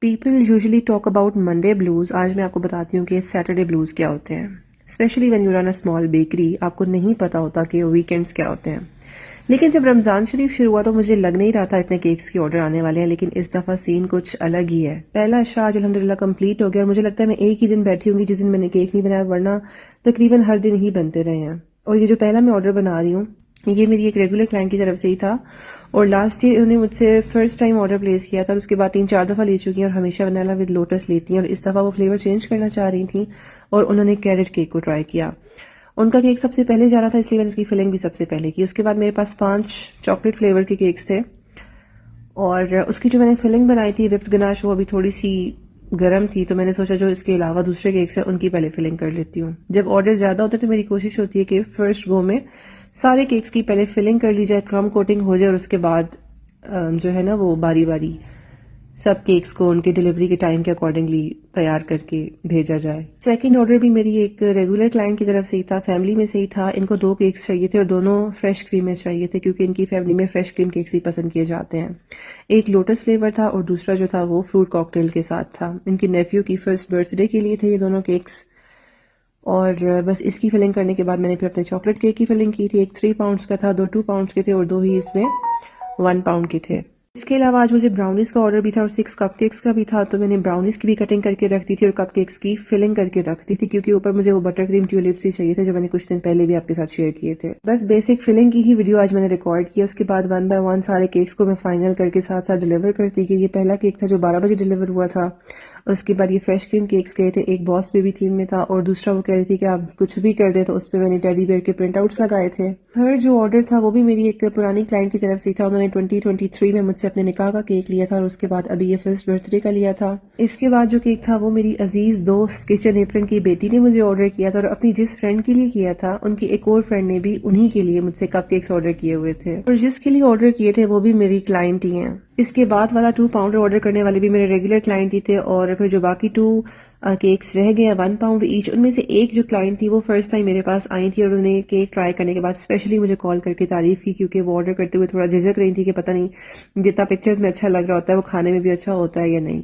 People usually talk about Monday blues. आज मैं आपको बताती हूँ कि सैटरडे ब्लूज क्या होते हैं। Specially when you run a small bakery, आपको नहीं पता होता कि वीकेंड्स क्या होते हैं। लेकिन जब रमज़ान शरीफ शुरू हुआ तो मुझे लग नहीं रहा था इतने केक्स की ऑर्डर आने वाले हैं, लेकिन इस दफ़ा सीन कुछ अलग ही है। पहला अशरा आज अल्हम्दुलिल्लाह कंप्लीट हो गया और मुझे लगता है मैं एक ही दिन बैठी होंगी जिस दिन मैंने केक नहीं बनाया, वरना तकरीबन हर दिन ही बनते रहे हैं। और ये जो पहला मैं ऑर्डर बना रही हूँ ये मेरी एक रेगुलर क्लाइंट की तरफ से ही था और लास्ट ईयर उन्होंने मुझसे फर्स्ट टाइम ऑर्डर प्लेस किया था और उसके बाद 3-4 दफ़ा ले चुकी हैं और हमेशा वनीला विद लोटस लेती हैं। और इस दफ़ा वो फ्लेवर चेंज करना चाह रही थी और उन्होंने कैरेट केक को ट्राई किया। उनका केक सबसे पहले जाना था इसलिए मैंने उसकी फिलिंग भी सबसे पहले की। उसके बाद मेरे पास 5 चॉकलेट फ्लेवर के केक्स थे और उसकी जो मैंने फिलिंग बनाई थी विप्ड गनाश वो अभी थोड़ी सी गर्म थी, तो मैंने सोचा जो इसके अलावा दूसरे केक्स हैं उनकी पहले फिलिंग कर लेती हूँ। जब ऑर्डर ज़्यादा होते हैं तो मेरी कोशिश होती है कि फर्स्ट गो में सारे केक्स की पहले फिलिंग कर ली जाए, क्रम कोटिंग हो जाए और उसके बाद जो है ना वो बारी बारी सब केक्स को उनके डिलीवरी के टाइम के अकॉर्डिंगली तैयार करके भेजा जाए। सेकंड ऑर्डर भी मेरी एक रेगुलर क्लाइंट की तरफ से ही था, फैमिली में से ही था। इनको 2 केक्स चाहिए थे और दोनों फ्रेश क्रीम में चाहिए थे क्योंकि इनकी फैमिली में फ्रेश क्रीम केक्स ही पसंद किए जाते हैं। एक लोटस फ्लेवर था और दूसरा जो था वो फ्रूट कॉकटेल के साथ था। इनकी नेफ्यू की फर्स्ट बर्थडे के लिए थे ये दोनों केक्स। और बस इसकी फिलिंग करने के बाद मैंने फिर अपने चॉकलेट केक की फिलिंग की थी। एक 3 पाउंड्स का था, 2 2 पाउंड्स के थे और 2 ही इसमें 1 पाउंड के थे। इसके अलावा आज मुझे ब्राउनीज का ऑर्डर भी था और 6 कपकेक्स का भी था, तो मैंने ब्राउनीज की भी कटिंग करके रख दी थी और कपकेक्स की फिलिंग करके रख दी थी क्योंकि ऊपर मुझे वो बटर क्रीम ट्यूलिप्स ही चाहिए थे जो मैंने कुछ दिन पहले भी आपके साथ शेयर किए थे। बस बेसिक फिलिंग की ही वीडियो आज मैंने रिकॉर्ड किया। उसके बाद 1 बाय 1 सारे केक्स को मैं फाइनल करके साथ साथ डिलीवर करती गई। ये पहला केक था जो 12 बजे डिलीवर हुआ था। उसके बाद ये फ्रेश क्रीम केक्स गए थे, एक बॉस बेबी थीम में था और दूसरा वो कह रही थी कि आप कुछ भी कर दे, तो उस पर मैंने टेडी बेयर के प्रिंट आउट्स लगाए थे। थर्ड जो ऑर्डर था वो भी मेरी एक पुरानी क्लाइंट की तरफ से था। उन्होंने 2023 में मुझसे अपने निकाह का केक लिया था और उसके बाद अभी ये फर्स्ट बर्थडे का लिया था। इसके बाद जो केक था वो मेरी अजीज दोस्त किचन एप्रन की बेटी ने मुझे ऑर्डर किया था और अपनी जिस फ्रेंड के लिए किया था उनकी एक और फ्रेंड ने भी उन्हीं के लिए मुझसे कपकेक्स ऑर्डर किए हुए थे और जिसके लिए ऑर्डर किए थे वो भी मेरी क्लाइंट ही हैं। इसके बाद वाला 2 पाउंड ऑर्डर करने वाले भी मेरे रेगुलर क्लाइंट ही थे और फिर जो बाकी 2 केक्स रह गए 1 पाउंड ईच, उनमें से एक जो क्लाइंट थी वो फर्स्ट टाइम मेरे पास आई थी और उन्होंने केक ट्राई करने के बाद स्पेशली मुझे कॉल करके तारीफ की क्योंकि वो ऑर्डर करते हुए थोड़ा झिझक रही थी कि पता नहीं जितना पिक्चर्स में अच्छा लग रहा होता है वो खाने में भी अच्छा होता है या नहीं।